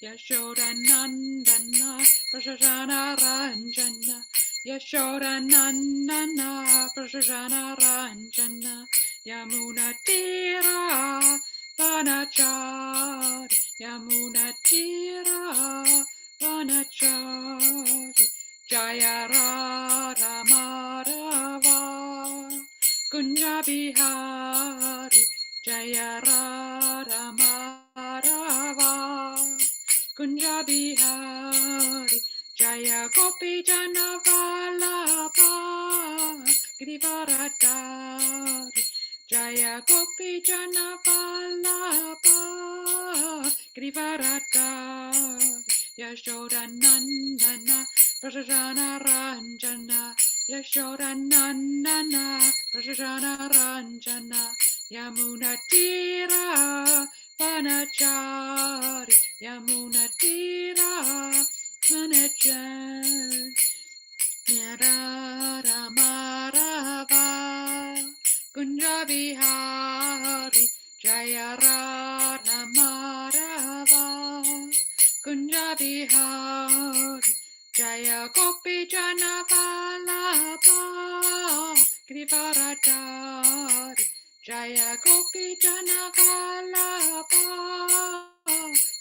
Yashodanandana Prashana Ranjana Yashodanandana Prashana Ranjana Yamuna Tira Vanachari Yamuna Tira Vanachari Jaya Radha Madhava Kunja Bihari Jaya Radha Madhava Kunja Bihari Jaya Gopi Jana Vallabha Giridharadhari Jaya Gopi Jana Vallabha Giridharadhari Yashodanandana Prasana Ranjana Yashodanandana Prasana Ranjana Yamuna Tira Vanachari Yamuna Tira Vanachari Radha Madhava Kunja Bihari Jaya Radha Madhava Kunja Bihari Jaya Gopi Jana Vallabha Giridharadhari Jaya Gopi Jana Vallabha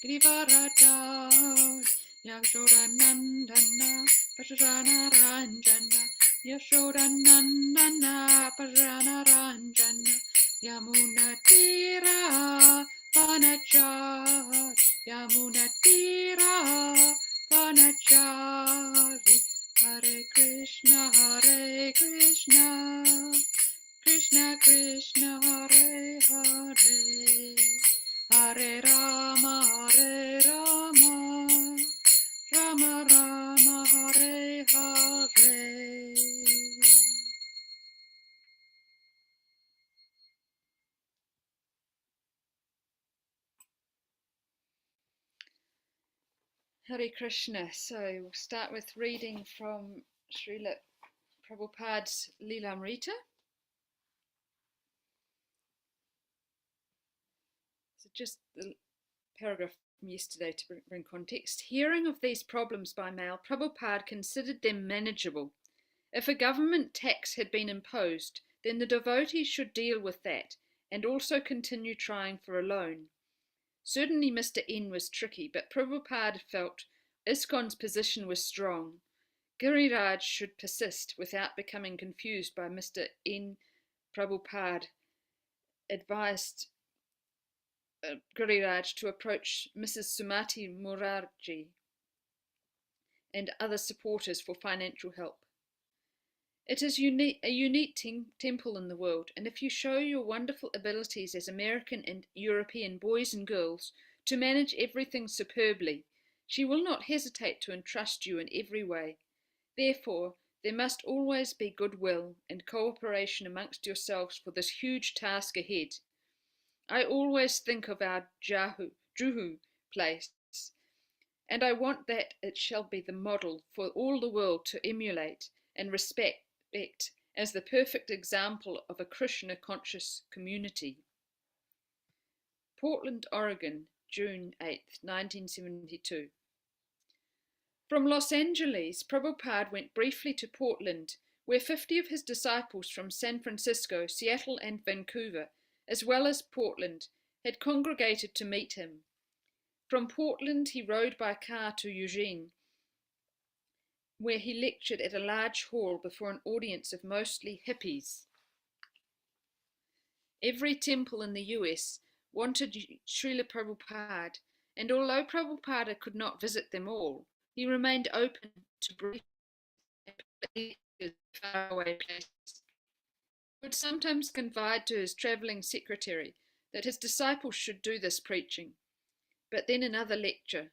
Giridharadhari Yashodanandana Prasana Ranjana Yashodanandana Prasana Ranjana Yamuna Tira Vanachari Yamuna Tira Vanachari Hare Krishna Krishna Krishna Hare Hare Hare Rama Rama Rama Hare Hare. Hare Krishna. So we'll start with reading from Srila Prabhupada's Lilamrita. So just the paragraph from yesterday to bring context. Hearing of these problems by mail, Prabhupada considered them manageable. If a government tax had been imposed, then the devotees should deal with that and also continue trying for a loan. Certainly Mr. N was tricky, but Prabhupada felt ISKCON's position was strong. Giriraj should persist without becoming confused by Mr. N. Prabhupada advised Giriraj to approach Mrs. Sumati Murarji and other supporters for financial help. It is a unique temple in the world, and if you show your wonderful abilities as American and European boys and girls to manage everything superbly, she will not hesitate to entrust you in every way. Therefore, there must always be goodwill and cooperation amongst yourselves for this huge task ahead. I always think of our Juhu place, and I want that it shall be the model for all the world to emulate and respect as the perfect example of a Krishna-conscious community. Portland, Oregon, June 8, 1972. From Los Angeles, Prabhupada went briefly to Portland, where 50 of his disciples from San Francisco, Seattle, and Vancouver, as well as Portland, had congregated to meet him. From Portland, he rode by car to Eugene, where he lectured at a large hall before an audience of mostly hippies. Every temple in the US wanted Srila Prabhupada, and although Prabhupada could not visit them all, he remained open to brief faraway places. He would sometimes confide to his travelling secretary that his disciples should do this preaching, but then another lecture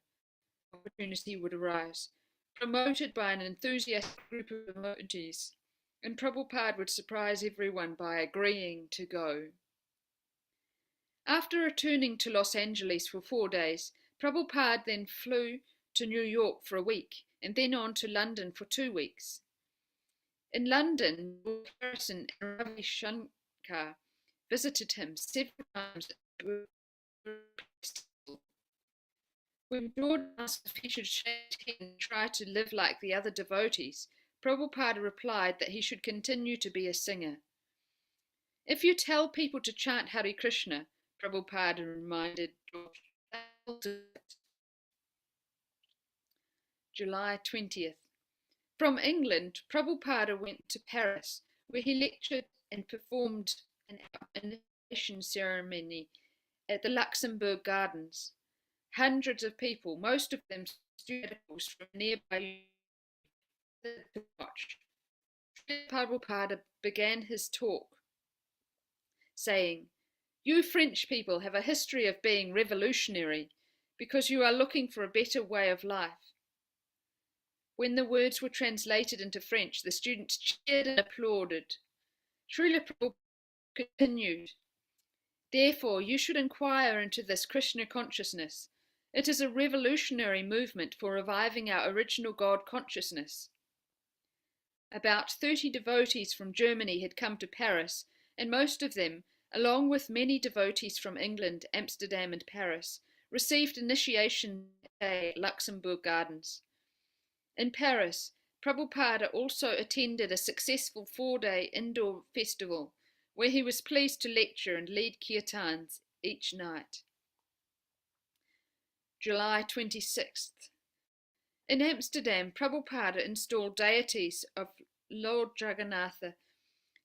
opportunity would arise, promoted by an enthusiastic group of devotees, and Prabhupada would surprise everyone by agreeing to go. After returning to Los Angeles for 4 days, Prabhupada then flew to New York for a week, and then on to London for 2 weeks. In London, Harrison and Ravi Shankar visited him several times. When George asked if he should shave his head and try to live like the other devotees, Prabhupada replied that he should continue to be a singer. If you tell people to chant Hare Krishna, Prabhupada reminded George, they'll do it. July 20th. From England, Prabhupada went to Paris, where he lectured and performed an initiation ceremony at the Luxembourg Gardens. Hundreds of people, most of them students from nearby, to watch. Prabhupada began his talk saying, "You French people have a history of being revolutionary because you are looking for a better way of life." When the words were translated into French, the students cheered and applauded. Srila Prabhupada continued, "Therefore, you should inquire into this Krishna consciousness. It is a revolutionary movement for reviving our original God consciousness." About 30 devotees from Germany had come to Paris, and most of them, along with many devotees from England, Amsterdam, and Paris, received initiation at Luxembourg Gardens. In Paris, Prabhupada also attended a successful 4-day indoor festival where he was pleased to lecture and lead kirtans each night. July 26th. In Amsterdam, Prabhupada installed deities of Lord Jagannatha,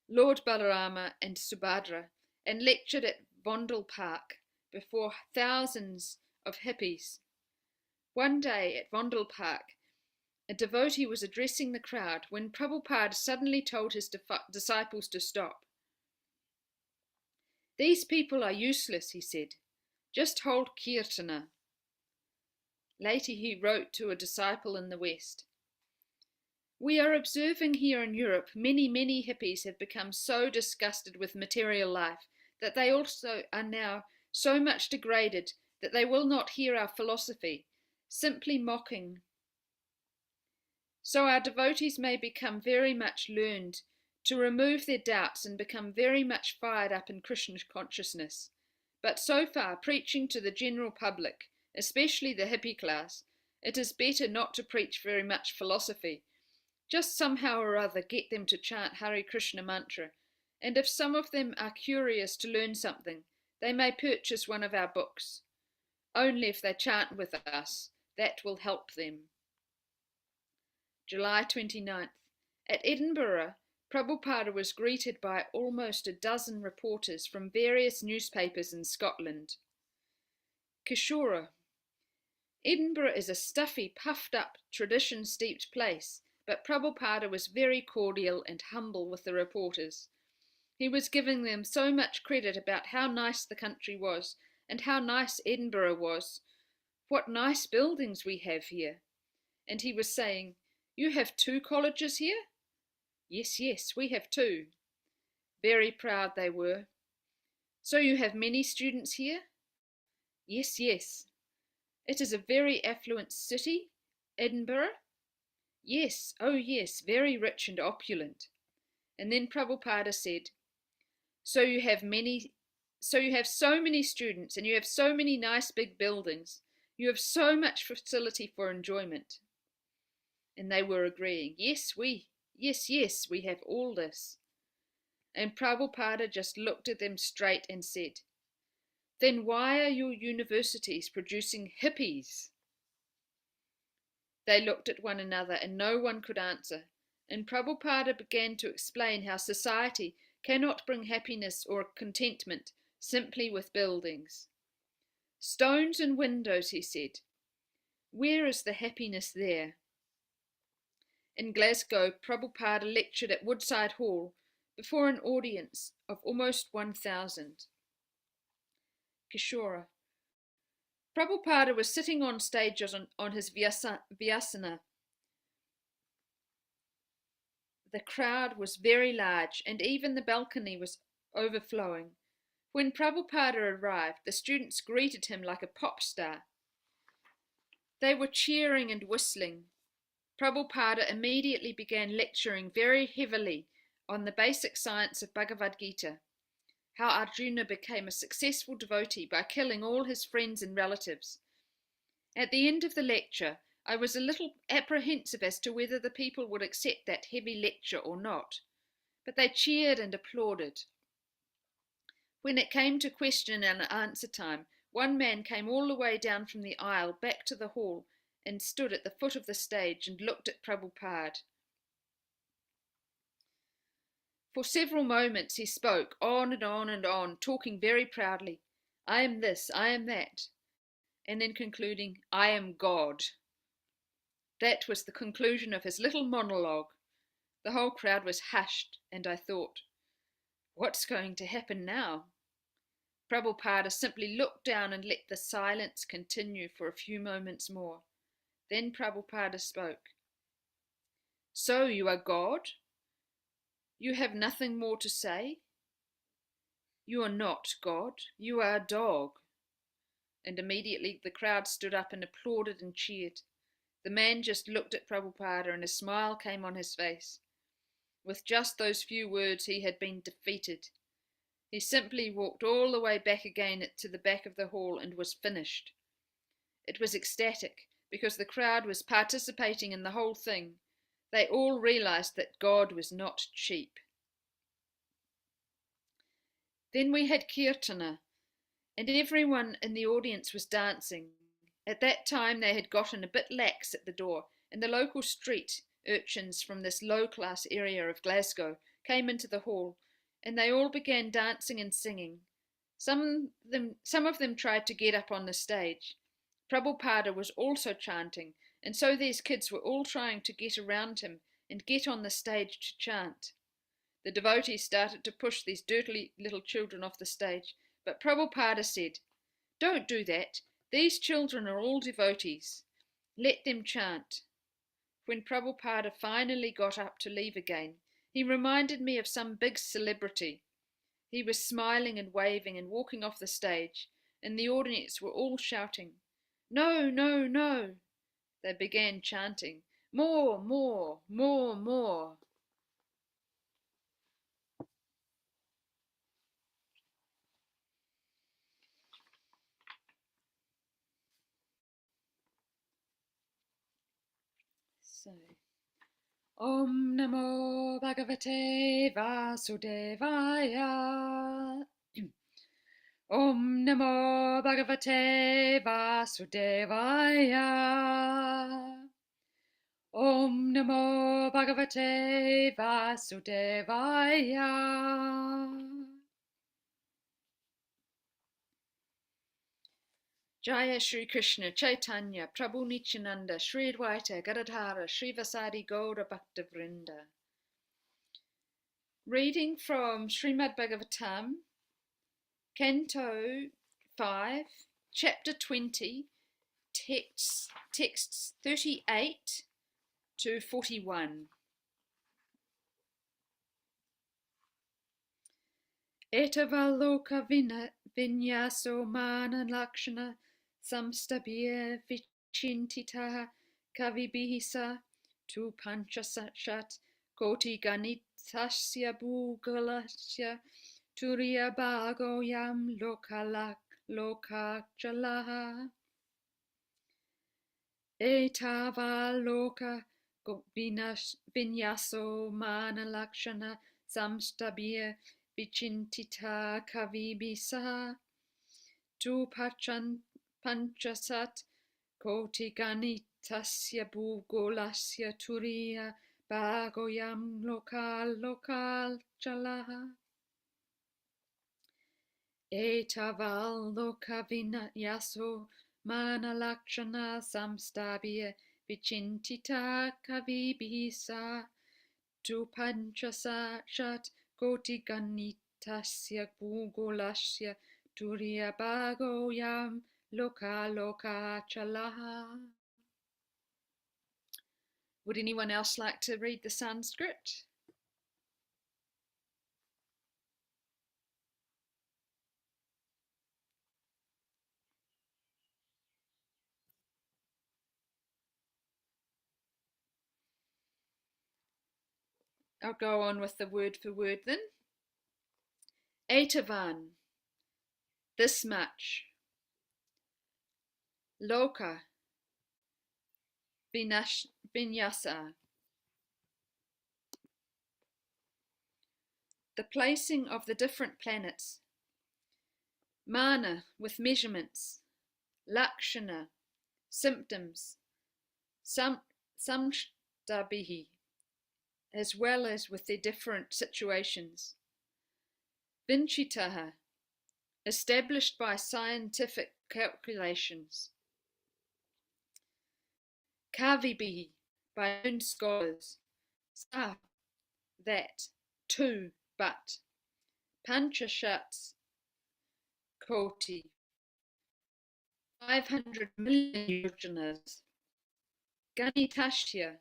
Lord Balarama, and Subhadra, and lectured at Vondel Park before thousands of hippies. One day at Vondel Park, a devotee was addressing the crowd when Prabhupada suddenly told his disciples to stop. "These people are useless," he said. "Just hold kirtana." Later he wrote to a disciple in the West, "We are observing here in Europe many hippies have become so disgusted with material life that they also are now so much degraded that they will not hear our philosophy, simply mocking. So our devotees may become very much learned, to remove their doubts and become very much fired up in Krishna consciousness. But so far, preaching to the general public, especially the hippie class, it is better not to preach very much philosophy. Just somehow or other get them to chant Hare Krishna mantra, and if some of them are curious to learn something, they may purchase one of our books. Only if they chant with us, that will help them." July 29th. At Edinburgh, Prabhupada was greeted by almost a dozen reporters from various newspapers in Scotland. Kishore. Edinburgh is a stuffy, puffed-up, tradition-steeped place, but Prabhupada was very cordial and humble with the reporters. He was giving them so much credit about how nice the country was, and how nice Edinburgh was. "What nice buildings we have here." And he was saying, "You have 2 colleges here?" Yes, we have 2. Very proud they were. "So you have many students here?" Yes. "It is a very affluent city, Edinburgh?" Yes, oh yes, very rich and opulent." And then Prabhupada said, So you have so many students, and you have so many nice big buildings. You have so much facility for enjoyment." And they were agreeing, yes, we have all this." And Prabhupada just looked at them straight and said, "Then why are your universities producing hippies?" They looked at one another and no one could answer. And Prabhupada began to explain how society cannot bring happiness or contentment simply with buildings. "Stones and windows," he said. "Where is the happiness there?" In Glasgow, Prabhupada lectured at Woodside Hall before an audience of almost 1,000. Kishore. Prabhupada was sitting on stage on his vyasana. The crowd was very large, and even the balcony was overflowing. When Prabhupada arrived, the students greeted him like a pop star. They were cheering and whistling. Prabhupada immediately began lecturing very heavily on the basic science of Bhagavad Gita, how Arjuna became a successful devotee by killing all his friends and relatives, At the end of the lecture, I was a little apprehensive as to whether the people would accept that heavy lecture or not, but they cheered and applauded. When it came to question and answer time, one man came all the way down from the aisle back to the hall and stood at the foot of the stage and looked at Prabhupada. For several moments he spoke on and on and on, talking very proudly. I am this, I am that, and then concluding, I am God. That was the conclusion of his little monologue. The whole crowd was hushed, and I thought, what's going to happen now? Prabhupada simply looked down and let the silence continue for a few moments more. Then Prabhupada spoke. So you are God? You have nothing more to say? You are not God, you are a dog. And immediately the crowd stood up and applauded and cheered. The man just looked at Prabhupada and a smile came on his face. With just those few words he had been defeated. He simply walked all the way back again to the back of the hall and was finished. It was ecstatic because the crowd was participating in the whole thing. They all realized that God was not cheap. Then we had Kirtana, and everyone in the audience was dancing. At that time they had gotten a bit lax at the door, and the local street urchins from this low-class area of Glasgow came into the hall, and they all began dancing and singing. Some of them tried to get up on the stage. Prabhupada was also chanting, and so these kids were all trying to get around him and get on the stage to chant. The devotees started to push these dirty little children off the stage, but Prabhupada said, Don't do that. These children are all devotees. Let them chant. When Prabhupada finally got up to leave again, he reminded me of some big celebrity. He was smiling and waving and walking off the stage, and the audience were all shouting, No, no, no. They began chanting, More, more, more, more. So, Om Namo Bhagavate Vasudevaya. Om Namo Bhagavate Vasudevaya. Om Namo Bhagavate Vasudevaya. Jaya Shri Krishna Chaitanya Prabhu Nityananda Shri Advaita Gadadhara Shri Vasadi Gaura Bhakta Vrinda. Reading from Srimad Bhagavatam, Canto 5, Chapter 20, texts 38 to 41. Etavaloka vinyaso mana lakshana samstabhya vichintita kavibhisa tu panchasat koti ganitasya bhugalasya turiya bhagoyam lokachalaha etavaloka vinyaso mana lakshana samstabhya Vichintita kavibisa tu panchasat koti ganitasya bhugolasya turiya bhagoyam lokal chalaha etaval lokavinyaso manalakshana samstabhya vichintita kavibisa tu panchasat Koti ganitasya bhugolasya turiya bhagoyam loka chalaha. Would anyone else like to read the Sanskrit? I'll go on with the word for word then. Etavan, this much. Loka, vinyasa. The placing of the different planets. Mana with measurements. Lakshana, symptoms. Samshtabhihi, as well as with their different situations. Vinchitaha, established by scientific calculations. Kavibihi, by known scholars. Sa, that. To, but. Panchashats, koti, 500 million yojanas. Ganitashya,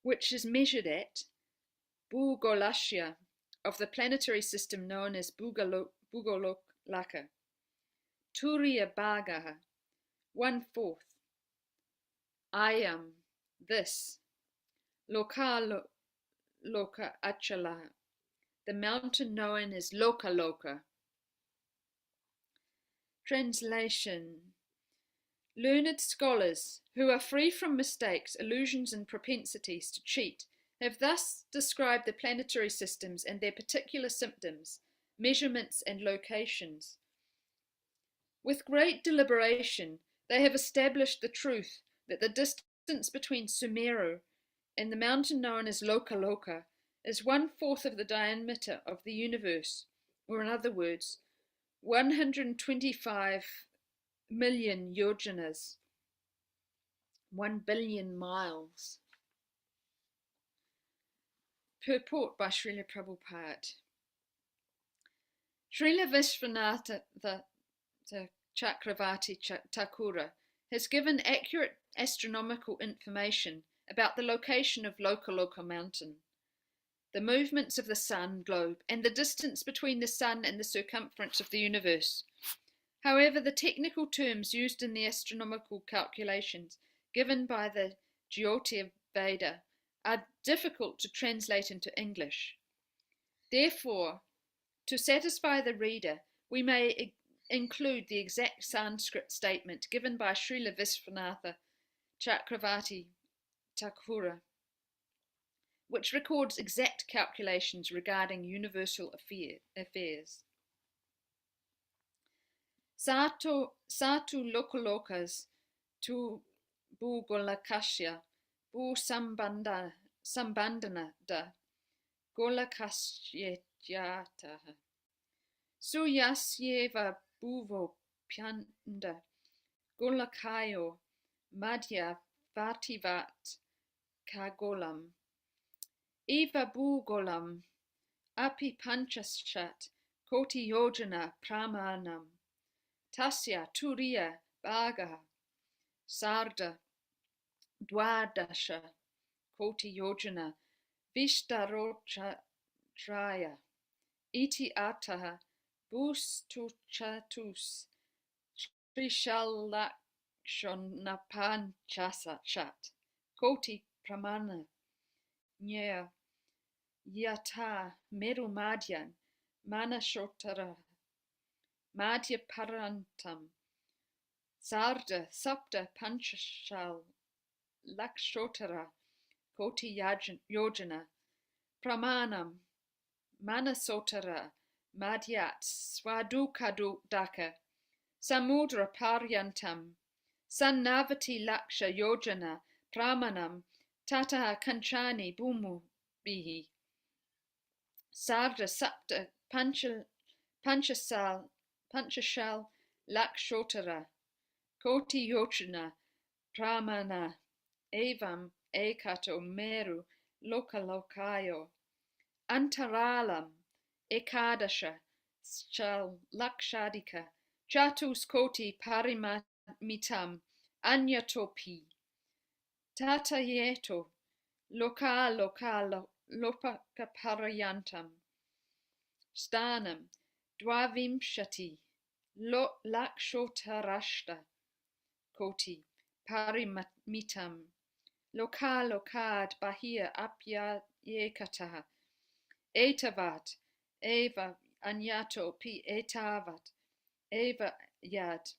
which is measured at Bhugolashya of the planetary system known as Bhugolaka. Turiya Bhagaha, 1/4. Ayam, this. Loka Achala, the mountain known as Loka. Translation. Learned scholars, who are free from mistakes, illusions, and propensities to cheat, have thus described the planetary systems and their particular symptoms, measurements, and locations. With great deliberation, they have established the truth that the distance between Sumeru and the mountain known as Loka is 1/4 of the diameter of the universe, or in other words, 125 million yojanas, 1 billion miles. Purport by Srila Prabhupada. Srila Vishwanatha Chakravarti Thakura has given accurate astronomical information about the location of Loka mountain, the movements of the sun, globe, and the distance between the sun and the circumference of the universe. However, the technical terms used in the astronomical calculations given by the Jyotir Veda are difficult to translate into English. Therefore, to satisfy the reader, we may include the exact Sanskrit statement given by Srila Vishwanatha Chakravarti Thakura, which records exact calculations regarding universal affairs. Satu lokalokas tu Bhugolakasya bu sambandana da golakasyata suyasyeva bhuvo pyanda golakayo madhya vartivat kagolam eva bhugolam api panchashat koti yojana pramanam tasya turiya bhaga sarda dwadasha koti yojana vishtarotraya iti ataha bustuchatus trishallakshonapanchasat koti pramana nya yata meru madhyan manashotara madhya parantam sarda sapta panchashal lakshotara koti yojana pramanam manasotara madhyat swadukadaka samudra paryantam sannavati laksha yojana pramanam tata kanchani bhumu bihi sarda sapta panchashal lakshotara koti yojana pramana evam ekato meru lokalokayo antaralam ekadasha shal lakshadika chatus koti parimitam anyatopi tatayeto lopakaparayantam stanam dvavimshati lakshotarashta koti parimitam lokad bahir apyayekataha etavat eva anyato pi etavat eva yad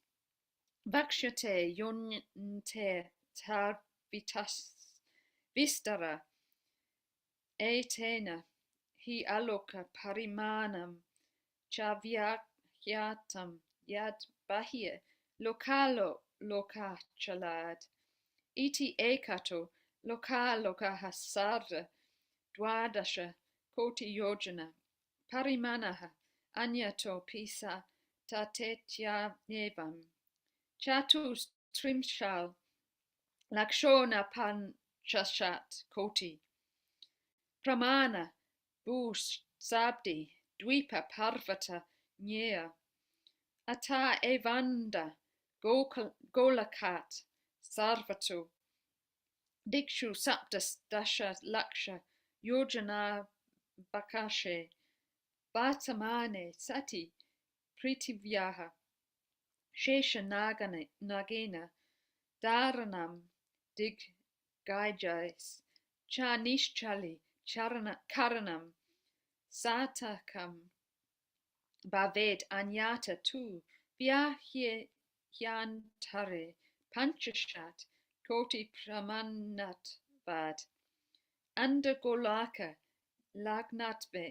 vakshyate yonte vistara etena hi aloka parimanam chavyakyatam yad bahir lokalo lokachalad iti ekato loka hasarda dwadasha koti yojana parimanaha anyato pisa tatetya nevam chatus trimshal lakshona panchashat koti pramana bhus sabdi dvipa parvata nyaya ata evanda golakat sarvatu dikshu saptas dasha laksha yojana bakashe vatamane sati pritivyaha shesha nagena dharanam dig gaijais chanishchali karanam satakam bhaved anyata tu vyahyantare panchashat koti pramanat vad andagolaka lagnatve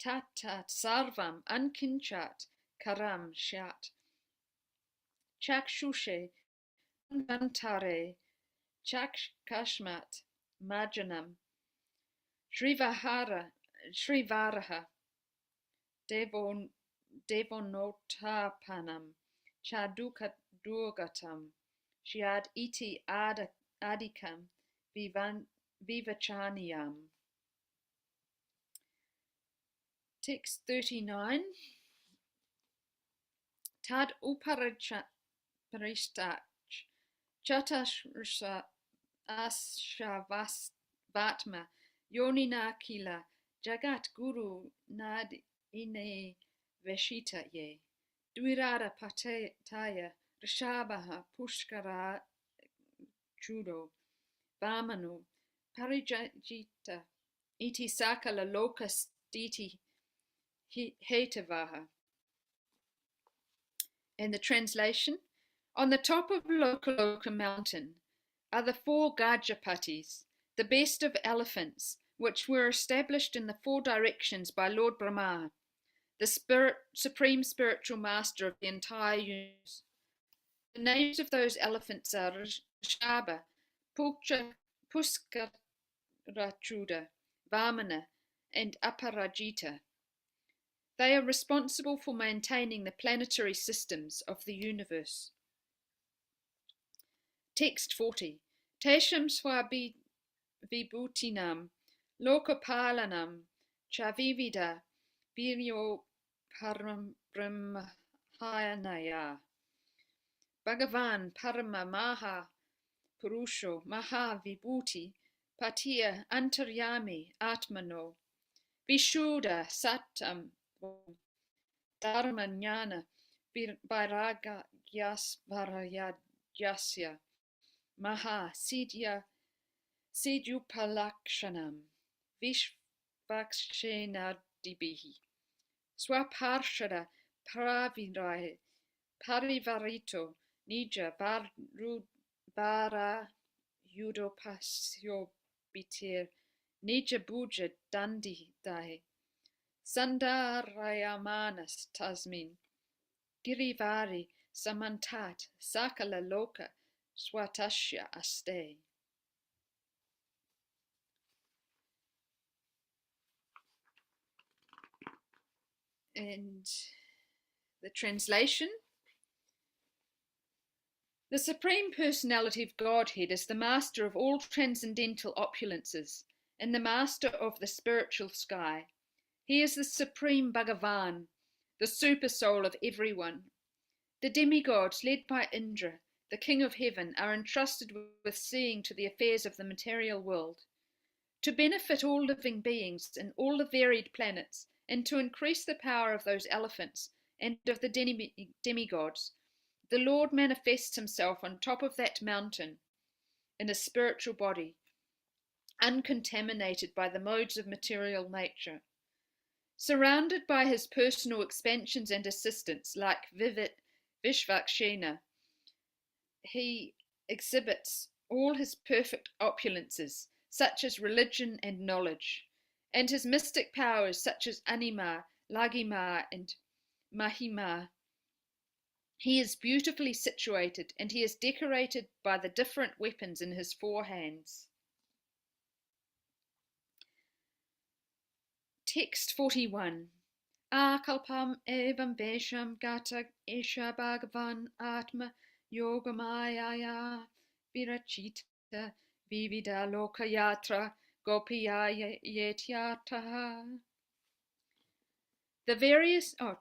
tatat sarvam ankinchat karam shat chakshushe gantare chakshmat majanam Shrivaraha devonotapanam chadukadurgatam Shiad iti adikam vivachaniyam. Text 39. Tad uparistach chatashrsa ashavatma yonina kila jagat guru nad ine veshita ye duirada pataya rishabha pushkara judo vamanu parijita iti sakala lokas diti hetavaha. In the translation, on the top of Lokaloka mountain are the 4 Gajapatis, the best of elephants, which were established in the 4 directions by Lord Brahma, the supreme spiritual master of the entire universe. The names of those elephants are Rishabha, Puskarachuda, Vamana, and Aparajita. They are responsible for maintaining the planetary systems of the universe. Text 40. Tesham swabhibhutinam lokapalanam chavivida viryo param brahmayanaya Bhagavan parama maha purusho maha vibhuti patiya antaryami atmano vishuddha satam dharmanyana vairagyasya maha siddhupalakshanam vishvakshenadibihi swaparshada parivarito nija vara yudopasyo bitir nija bhuja dandi dahi sandarayamanas tasmin girivari samantat sakala loka swatasya aste. And the translation. The Supreme Personality of Godhead is the master of all transcendental opulences and the master of the spiritual sky. He is the Supreme Bhagavan, the super soul of everyone. The demigods, led by Indra, the king of heaven, are entrusted with seeing to the affairs of the material world. To benefit all living beings in all the varied planets, and to increase the power of those elephants and of the demigods, the Lord manifests himself on top of that mountain in a spiritual body, uncontaminated by the modes of material nature. Surrounded by his personal expansions and assistants like Vishvakshena, he exhibits all his perfect opulences, such as religion and knowledge, and his mystic powers, such as Anima, Lagima, and Mahima. He is beautifully situated, and he is decorated by the different weapons in his four hands. Text 41. Akalpam evam vesham gata esha bhagavan atma yogamaya virachita vivida lokayatra gopiyaya yetyataha.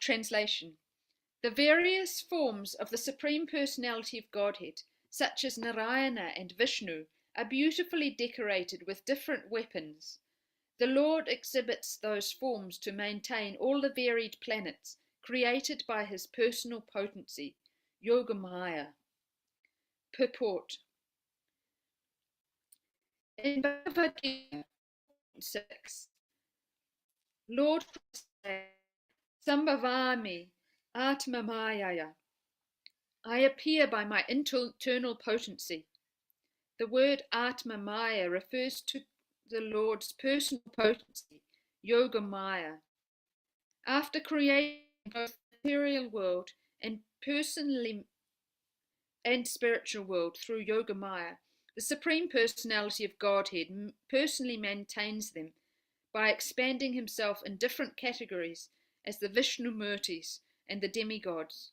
Translation. The various forms of the Supreme Personality of Godhead, such as Narayana and Vishnu, are beautifully decorated with different weapons. The Lord exhibits those forms to maintain all the varied planets created by his personal potency, Yogamaya. Purport. In Bhagavad Gita 6, Lord Sambhavami Atmamayaya. I appear by my internal potency. The word Atma Maya refers to the Lord's personal potency, Yoga Maya. After creating both the material world and personally and spiritual world through Yoga Maya, the Supreme Personality of Godhead personally maintains them by expanding himself in different categories as the Vishnu Murtis and the demigods.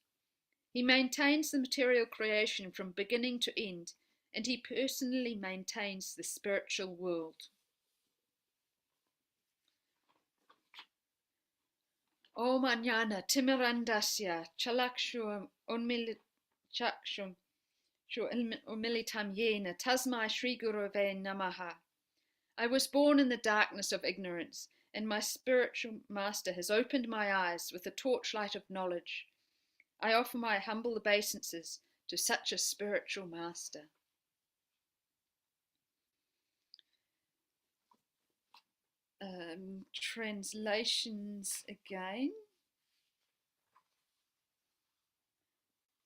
He maintains the material creation from beginning to end, and he personally maintains the spiritual world. Om Anyana Timirandasya Chalakshur Unmilichakshum Umilitam Yena Tasmai Shri Gurave Namaha. I was born in the darkness of ignorance, and my spiritual master has opened my eyes with the torchlight of knowledge. I offer my humble obeisances to such a spiritual master. Translations again.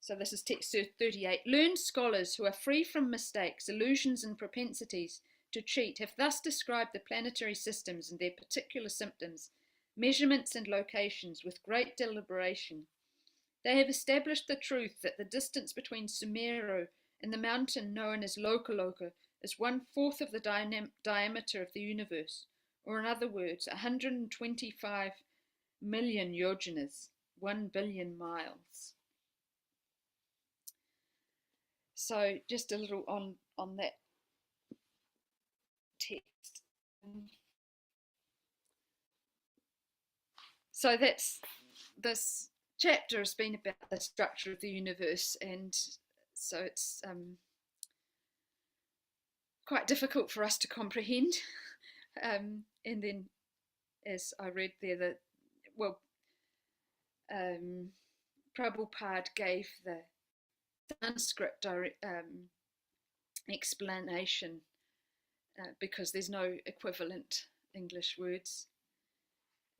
So this is text 38. Learned scholars who are free from mistakes, illusions, and propensities to cheat have thus described the planetary systems and their particular symptoms, measurements, and locations with great deliberation. They have established the truth that the distance between Sumeru and the mountain known as Lokaloka is 1/4 of the diameter of the universe, or in other words, 125 million yojanas, 1 billion miles. So just a little on that text. So this chapter has been about the structure of the universe, and so it's quite difficult for us to comprehend. And then, as I read there, Prabhupada gave the Sanskrit explanation because there's no equivalent English words.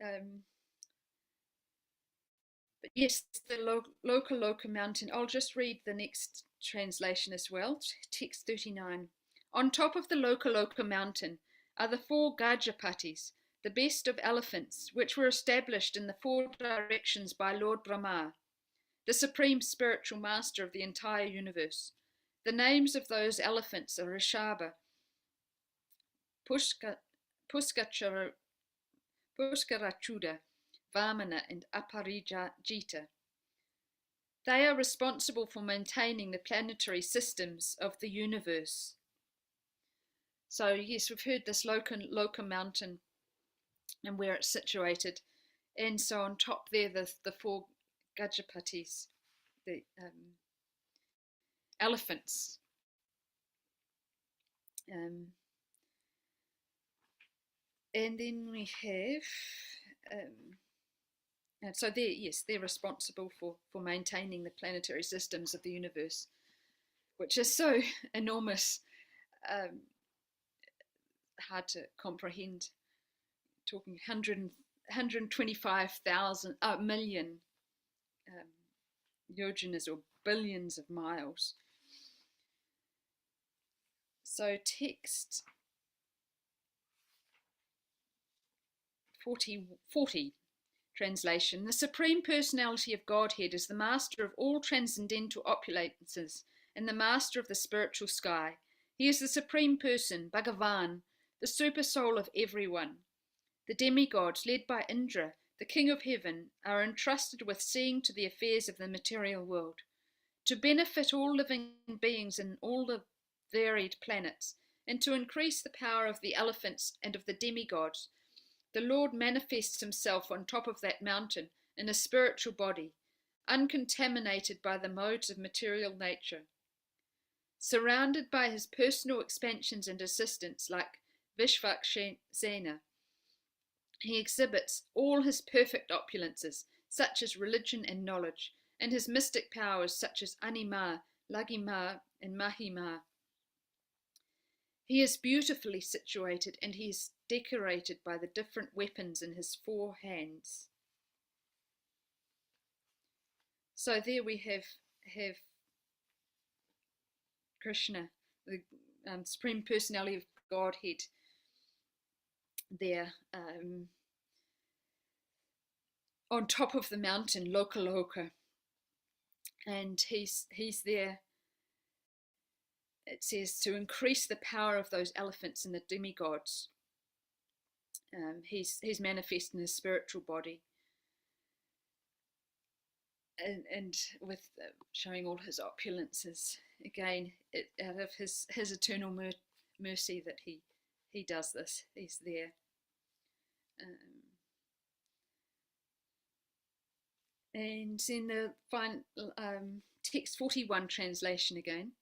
But yes, the Lokaloka mountain. I'll just read the next translation as well, text 39. On top of the Lokaloka mountain are the 4 Gajapatis, the best of elephants, which were established in the 4 directions by Lord Brahma, the supreme spiritual master of the entire universe. The names of those elephants are Rishabha, Puskarachuda, Vamana, and Aparijita. They are responsible for maintaining the planetary systems of the universe. So yes, we've heard this Loka mountain and where it's situated. And so on top there, the 4 Gajapatis, the elephants. And then we have, and so they're responsible for maintaining the planetary systems of the universe, which is so enormous, hard to comprehend. Talking 125,000 million yojanas, or billions of miles. So text 40 translation. The Supreme Personality of Godhead is the master of all transcendental opulences and the master of the spiritual sky. He is the Supreme Person, Bhagavan, the super soul of everyone. The demigods, led by Indra, the king of heaven, are entrusted with seeing to the affairs of the material world, to benefit all living beings in all the varied planets, and to increase the power of the elephants and of the demigods. The Lord manifests himself on top of that mountain in a spiritual body, uncontaminated by the modes of material nature. Surrounded by his personal expansions and assistants like Vishvaksena, he exhibits all his perfect opulences, such as religion and knowledge, and his mystic powers, such as Anima, Lagima, and Mahima. He is beautifully situated, and he is decorated by the different weapons in his 4 hands. So there we have Krishna, the Supreme Personality of Godhead, there on top of the mountain, Lokaloka, and he's there. It says to increase the power of those elephants and the demigods. He's manifest in his spiritual body, and with showing all his opulences again, out of his eternal mercy that he does this. He's there. And in the final text 41 translation again.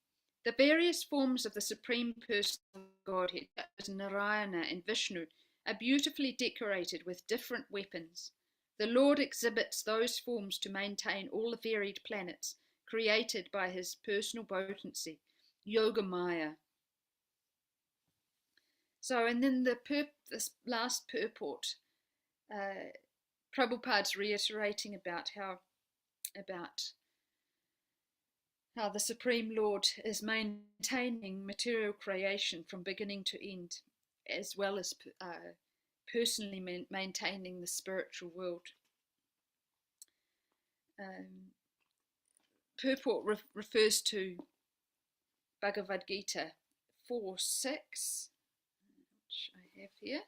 The various forms of the Supreme Person of Godhead, as Narayana and Vishnu, are beautifully decorated with different weapons. The Lord exhibits those forms to maintain all the varied planets created by his personal potency, Yoga Maya. So, and then this last purport, Prabhupada's reiterating about how the Supreme Lord is maintaining material creation from beginning to end, as well as personally maintaining the spiritual world. Purport refers to Bhagavad Gita 4:6, which I have here.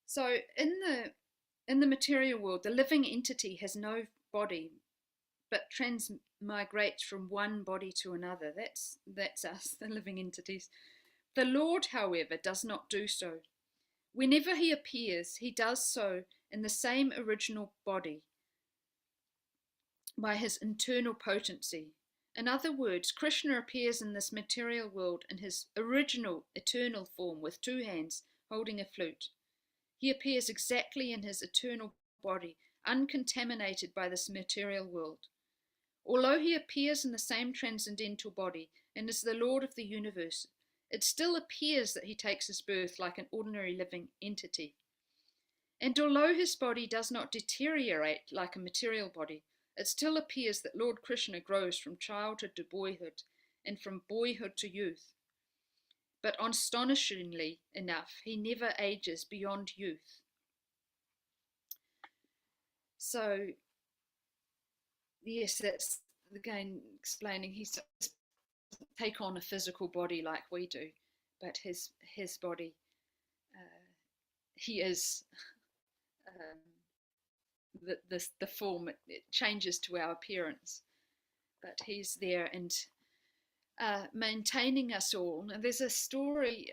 So in the material world, the living entity has no body, but transmigrates from one body to another. That's us, the living entities. The Lord, however, does not do so. Whenever he appears, he does so in the same original body by his internal potency. In other words, Krishna appears in this material world in his original eternal form with 2 hands holding a flute. He appears exactly in his eternal body, uncontaminated by this material world. Although he appears in the same transcendental body and is the Lord of the universe, it still appears that he takes his birth like an ordinary living entity. And although his body does not deteriorate like a material body, it still appears that Lord Krishna grows from childhood to boyhood and from boyhood to youth. But astonishingly enough, he never ages beyond youth. So, yes, that's again explaining he doesn't take on a physical body like we do, but his body, he is the form. It changes to our appearance, but he's there and maintaining us all. And there's a story.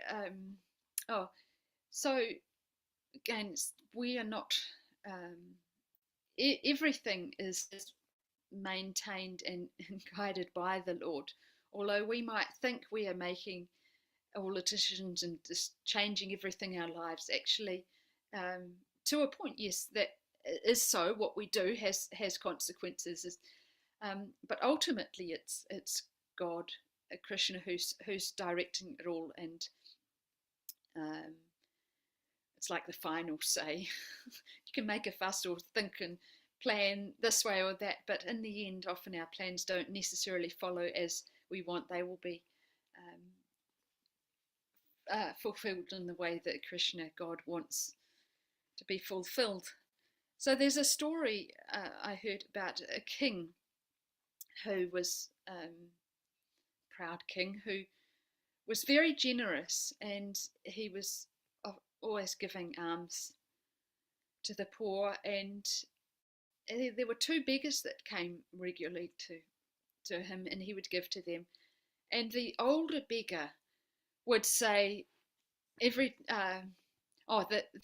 So again, we are not. Everything is maintained and guided by the Lord. Although we might think we are making all the decisions and just changing everything in our lives, actually, to a point, yes, that is so. What we do has consequences, but ultimately, it's God, Krishna, who's directing it all, and it's like the final say. You can make a fuss or think and plan this way or that, but in the end, often our plans don't necessarily follow as we want. They will be fulfilled in the way that Krishna, God, wants to be fulfilled. So there's a story I heard about a king who was proud king who was very generous, and he was always giving alms to the poor, and there were two beggars that came regularly to him, and he would give to them. And the older beggar would say the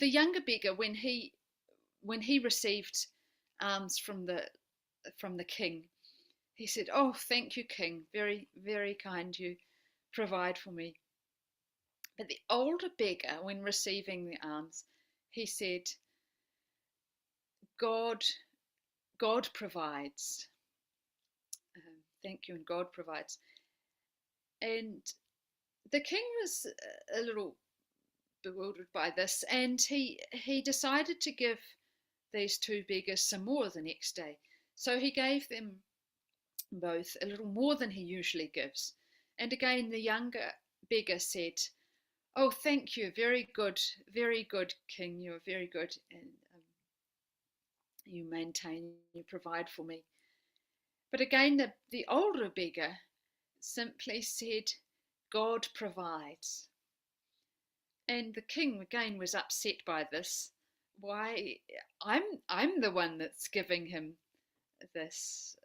younger beggar, when he received alms from the king, he said, "Oh, thank you, king, very, very kind, you provide for me." But the older beggar, when receiving the alms, he said, God provides. Thank you, and God provides. And the king was a little bewildered by this, and he decided to give these two beggars some more the next day. So he gave them both a little more than he usually gives. And again, the younger beggar said, "Oh, thank you, very good, king, you're very good, and you maintain, you provide for me." But again, the older beggar simply said, "God provides." And the king again was upset by this. Why, I'm the one that's giving him this,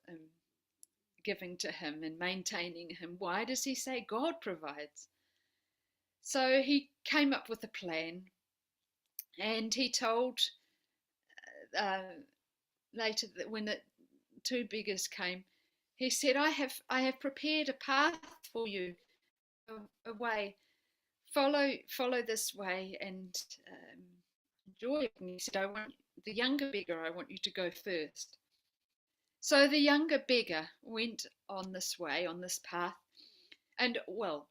giving to him and maintaining him. Why does he say God provides? So he came up with a plan, and he told later that when the two beggars came, he said, I have prepared a path for you, a way. Follow this way and enjoy it. And he said, the younger beggar, I want you to go first. So the younger beggar went on this way, on this path, and well,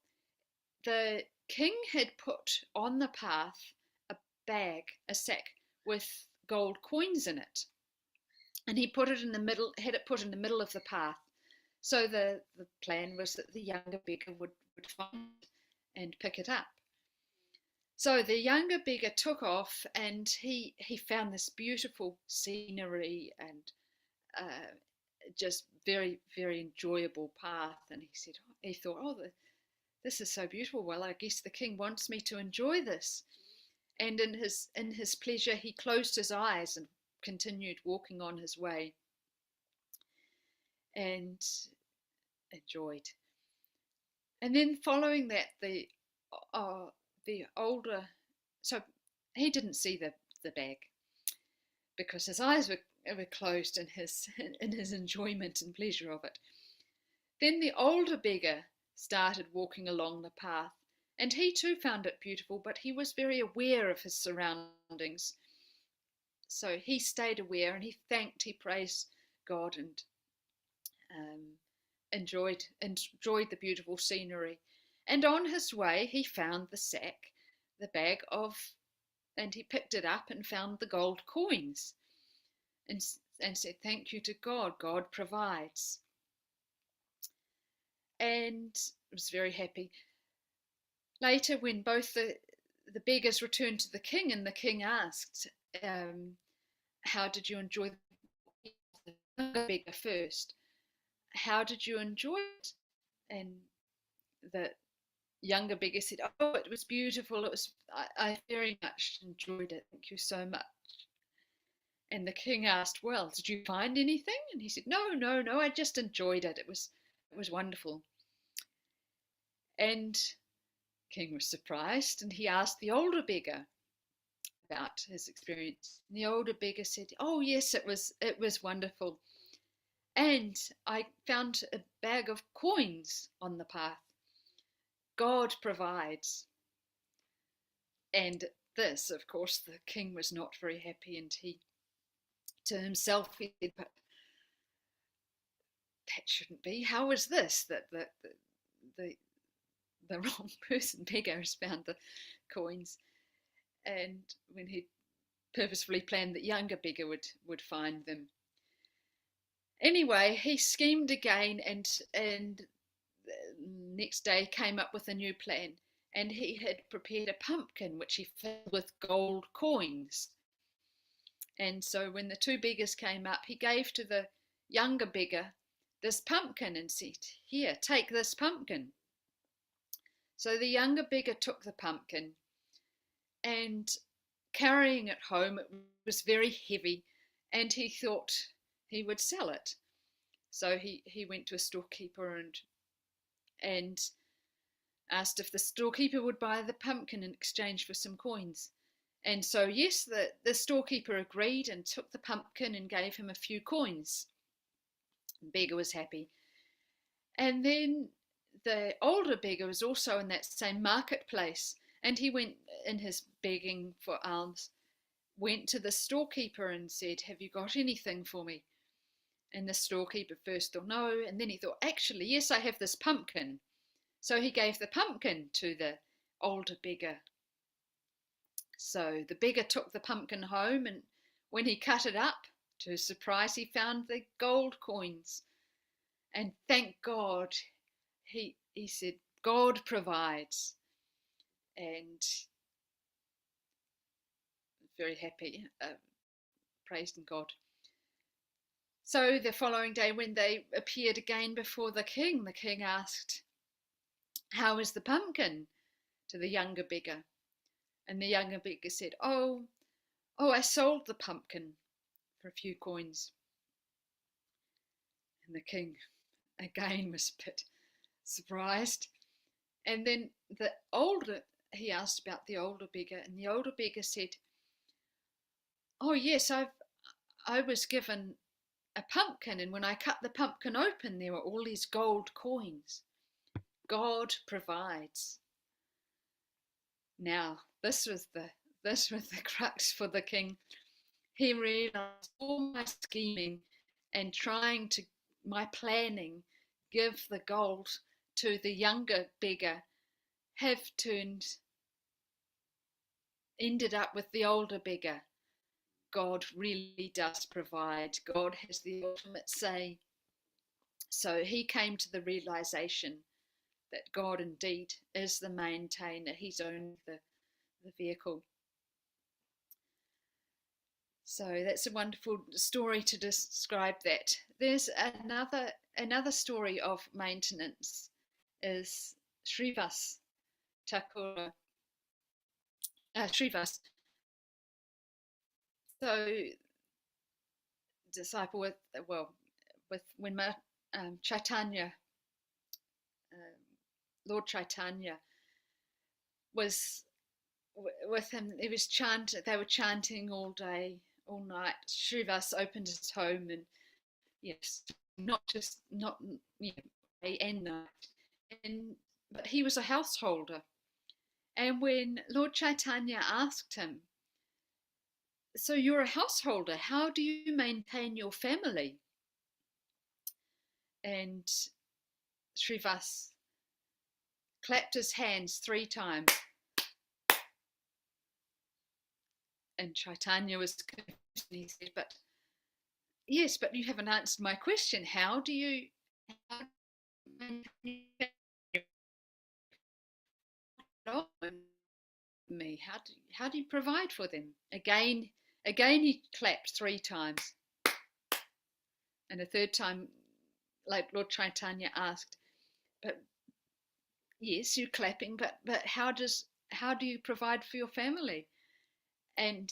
the king had put on the path a sack with gold coins in it, and he put it in the middle, had it put in the middle of the path. So the plan was that the younger beggar would find it and pick it up. So the younger beggar took off, and he found this beautiful scenery and just very, very enjoyable path. And he thought, oh, this is so beautiful. Well, I guess the king wants me to enjoy this. And in his pleasure, he closed his eyes and continued walking on his way and enjoyed. And then following that, the older, so he didn't see the bag because his eyes were closed in his enjoyment and pleasure of it. Then the older beggar started walking along the path, and he too found it beautiful, but he was very aware of his surroundings. So he stayed aware, and he praised God, and enjoyed the beautiful scenery. And on his way, he found the bag and he picked it up and found the gold coins, and said, "Thank you to God. God provides." And was very happy. Later, when both the beggars returned to the king, and the king asked, "How did you enjoy the beggar first? How did you enjoy it?" And the younger beggar said, "Oh, it was beautiful. I very much enjoyed it. Thank you so much." And the king asked, "Well, did you find anything?" And he said, "No, I just enjoyed it. It was wonderful." And the king was surprised, and he asked the older beggar about his experience. And the older beggar said, "Oh, yes, it was wonderful. And I found a bag of coins on the path. God provides." And this, of course, the king was not very happy, and he, to himself, he said, "But that shouldn't be. How is this that the wrong person, beggar, has found the coins?" and when he purposefully planned that younger beggar would find them. Anyway, he schemed again, and next day came up with a new plan. And he had prepared a pumpkin which he filled with gold coins. And so when the two beggars came up, he gave to the younger beggar this pumpkin and said, "Here, take this pumpkin." So the younger beggar took the pumpkin, and carrying it home, it was very heavy, and he thought he would sell it. So he went to a storekeeper and asked if the storekeeper would buy the pumpkin in exchange for some coins. And so, yes, the storekeeper agreed and took the pumpkin and gave him a few coins. The beggar was happy. And then the older beggar was also in that same marketplace, and he went, in his begging for alms, went to the storekeeper and said, "Have you got anything for me?" And the storekeeper first thought no, and then he thought, "Actually, yes, I have this pumpkin." So he gave the pumpkin to the older beggar. So the beggar took the pumpkin home, and when he cut it up, to his surprise, he found the gold coins. And thank God, he said, God provides. And very happy, praised God. So the following day, when they appeared again before the king asked, "How is the pumpkin?" to the younger beggar. And the younger beggar said, Oh, I sold the pumpkin for a few coins." And the king again was a bit surprised. And then he asked about the older beggar, and the older beggar said, "Oh yes, I was given a pumpkin, and when I cut the pumpkin open, there were all these gold coins. God provides." Now, this was the crux for the king. He realized all my scheming and my planning, give the gold to the younger beggar, have ended up with the older beggar. God really does provide. God has the ultimate say. So he came to the realization that God indeed is the maintainer. He's only the vehicle. So that's a wonderful story to describe that. There's another story of maintenance is Srivas Thakur. Srivas, so disciple with when Chaitanya, Lord Chaitanya was with him, they were chanting all day, all night. Srivas opened his home, and yes, not day and night, but he was a householder. And when Lord Chaitanya asked him, "So you're a householder, how do you maintain your family?" And Srivas clapped his hands 3 times. And Chaitanya was confused, and he said, "But yes, but you haven't answered my question. How do you me? How do you provide for them?" Again he clapped 3 times. And a third time, like Lord Chaitanya asked, "But yes, you're clapping, but how do you provide for your family?" And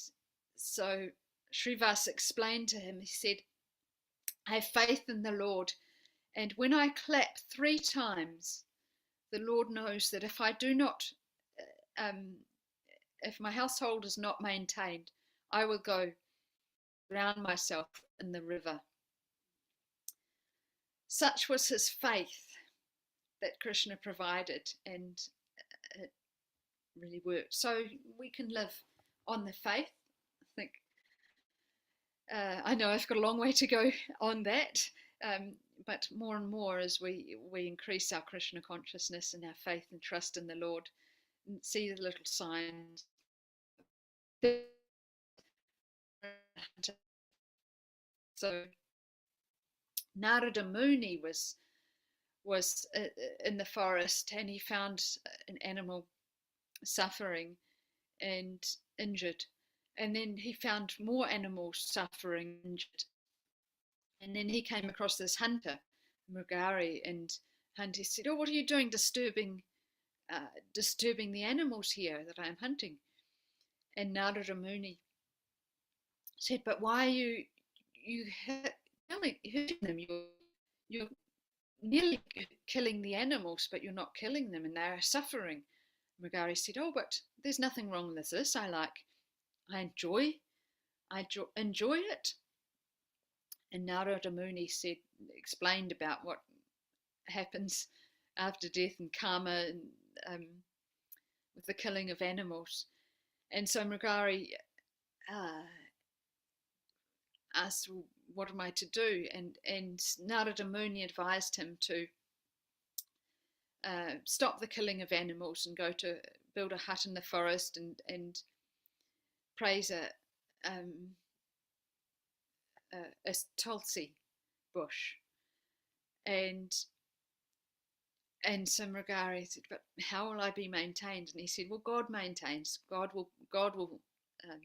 so Srivas explained to him, he said, "I have faith in the Lord, and when I clap 3 times, the Lord knows that if I do not, if my household is not maintained, I will go drown myself in the river." Such was his faith that Krishna provided, and it really worked. So we can live on the faith. I think I know I've got a long way to go on that, but more and more as we increase our Krishna consciousness and our faith and trust in the Lord, and see the little signs So Narada Muni was in the forest, and he found an animal suffering and injured, and then he found more animals suffering and injured, and then he came across this hunter, Mrugari, and hunter said, "Oh, what are you doing disturbing the animals here that I'm hunting?" And Narada Muni said, "But why are you nearly hurting them? You're nearly killing the animals, but you're not killing them, and they are suffering." Mrugari said, "Oh, but there's nothing wrong with this. I enjoy it." And Narada Muni explained about what happens after death and karma, and with the killing of animals. And so Mrugari uh, asked, "Well, what am I to do?" And Narada Muni advised him to stop the killing of animals and go to build a hut in the forest and praise um, a tulsi bush. And so Mrugari said, "But how will I be maintained?" And he said, "Well, God maintains. God will um,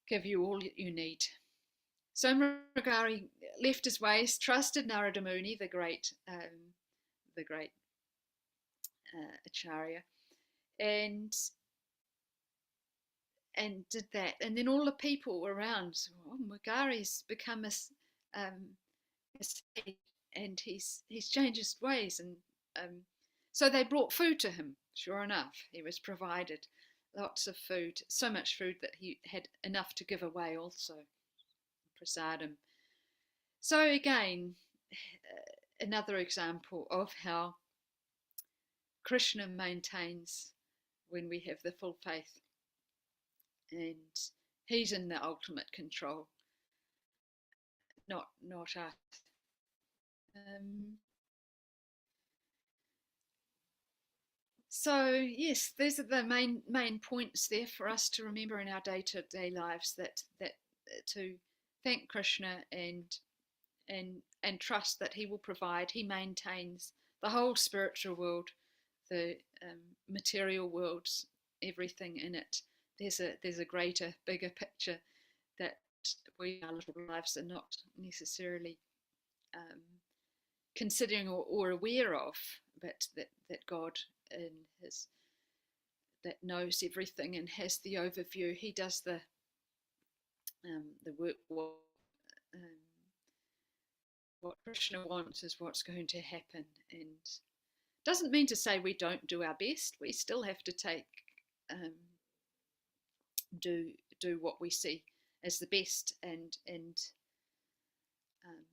give you all you need." So Mrugari left his ways, trusted Narada Muni, the great acharya, and did that. And then all the people around, "Oh, Mrugari's become a sage, and he's changed his ways." And so they brought food to him. Sure enough, he was provided lots of food, so much food that he had enough to give away also, prasadam. So again, another example of how Krishna maintains when we have the full faith, and he's in the ultimate control, not us. Um, so yes, these are the main points there for us to remember in our day-to-day lives, that to thank Krishna and trust that he will provide. He maintains the whole spiritual world, the material worlds, everything in it. There's a greater, bigger picture that we, our little lives, are not necessarily um, considering or aware of, but that God in his that knows everything and has the overview. He does the work. What Krishna wants is what's going to happen, and doesn't mean to say we don't do our best. We still have to um, do what we see as the best, and um,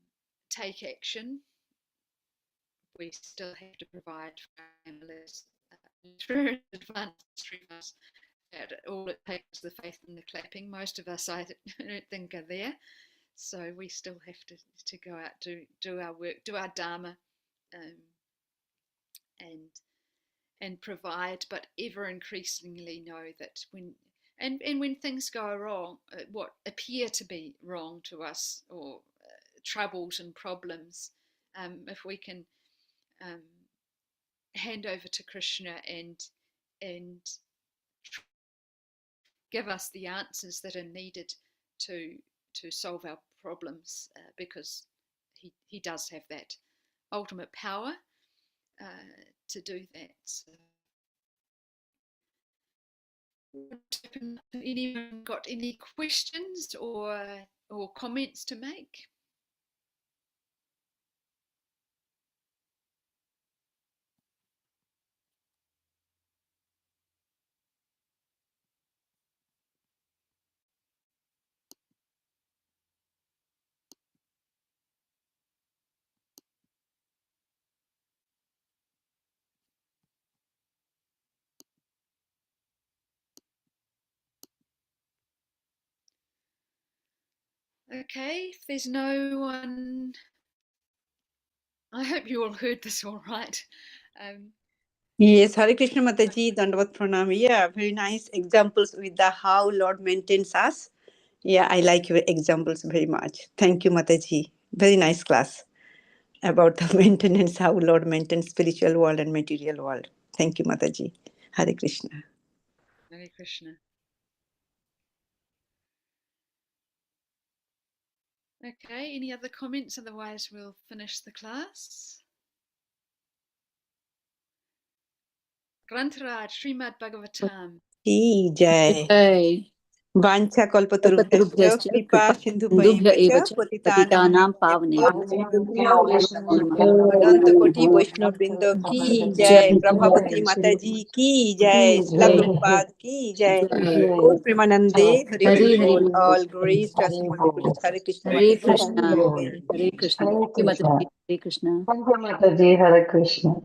take action. We still have to provide for families. Very advanced streamers. All it takes is the faith and the clapping. Most of us, I don't think, are there. So we still have to go out, do our work, do our dharma, um, and provide, but ever increasingly know that when things go wrong, what appear to be wrong to us, or troubles and problems, if we can um, hand over to Krishna and give us the answers that are needed to solve our problems, because he does have that ultimate power to do that. So, anyone got any questions or comments to make? Okay, if there's no one, I hope you all heard this all right. Um, Yes, Hare Krishna Mataji, Dandavat Pranam. Yeah, very nice examples with the how Lord maintains us. Yeah, I like your examples very much. Thank you, Mataji. Very nice class about the maintenance, how Lord maintains spiritual world and material world. Thank you, Mataji. Hare Krishna. Hare Krishna. Okay, any other comments? Otherwise, we'll finish the class. Grantaraj, Srimad Bhagavatam. Ki Jai. Jai. Vancha kalpatarubhyascha kripa sindhubhyam cha patitanam Adanta Koti Vaishnav Bindo Ki Jai, Prabhavati Mataji Ki Jai, Srila Prabhupada Ki Jai, Gaur Premanande, Hari Hari Bol, all glories to us multiple Hare Krishna Hare Mataji. Krishna. Hare Krishna. Hare Krishna. Hare Krishna. Thank you, Mataji. Hare Krishna.